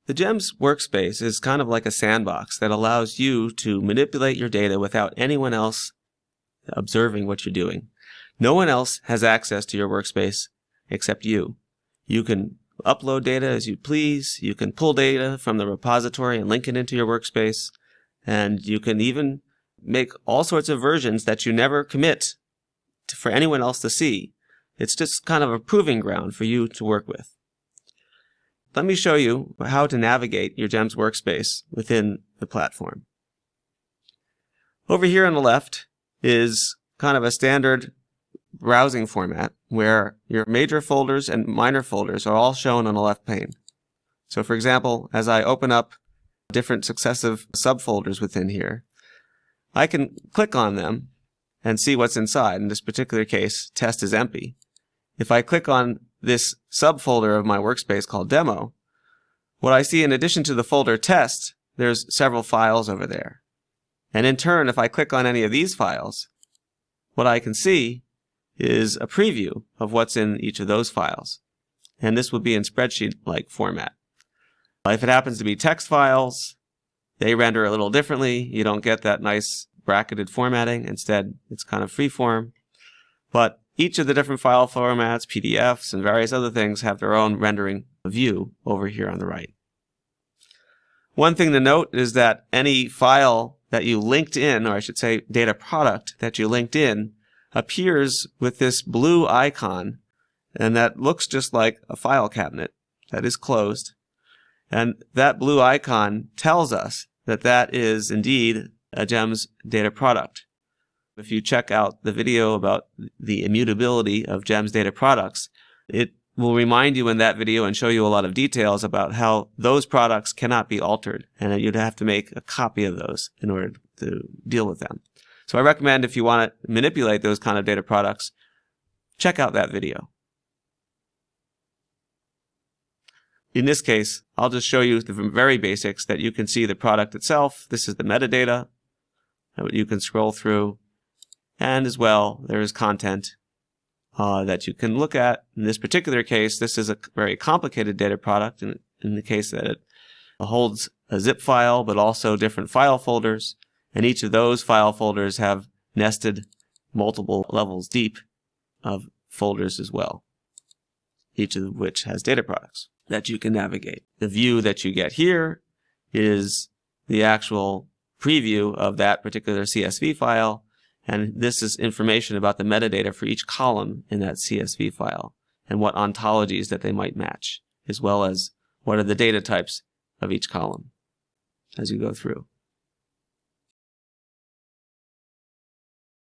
The GEMS workspace is kind of like a sandbox that allows you to manipulate your data without anyone else observing what you're doing. No one else has access to your workspace except you. You can upload data as you please. You can pull data from the repository and link it into your workspace. And you can even make all sorts of versions that you never commit for anyone else to see. It's just kind of a proving ground for you to work with. Let me show you how to navigate your GEMS workspace within the platform. Over here on the left is kind of a standard browsing format where your major folders and minor folders are all shown on the left pane. So for example, as I open up different successive subfolders within here, I can click on them and see what's inside. In this particular case, test is empty. If I click on this subfolder of my workspace called demo, what I see in addition to the folder test, there's several files over there. And in turn, if I click on any of these files, what I can see is a preview of what's in each of those files. And this would be in spreadsheet-like format. If it happens to be text files, they render a little differently. You don't get that nice bracketed formatting. Instead, it's kind of free-form. But each of the different file formats, PDFs, and various other things have their own rendering view over here on the right. One thing to note is that any file that you linked in, or I should say data product that you linked in, appears with this blue icon, and that looks just like a file cabinet that is closed. And that blue icon tells us that that is indeed a GEMS data product. If you check out the video about the immutability of GEMS data products, it will remind you in that video and show you a lot of details about how those products cannot be altered, and you'd have to make a copy of those in order to deal with them. So I recommend, if you want to manipulate those kind of data products, check out that video. In this case, I'll just show you the very basics that you can see the product itself. This is the metadata that you can scroll through. And as well, there is content that you can look at. In this particular case, this is a very complicated data product in the case that it holds a zip file, but also different file folders. And each of those file folders have nested multiple levels deep of folders as well, each of which has data products that you can navigate. The view that you get here is the actual preview of that particular CSV file. And this is information about the metadata for each column in that CSV file and what ontologies that they might match, as well as what are the data types of each column as you go through.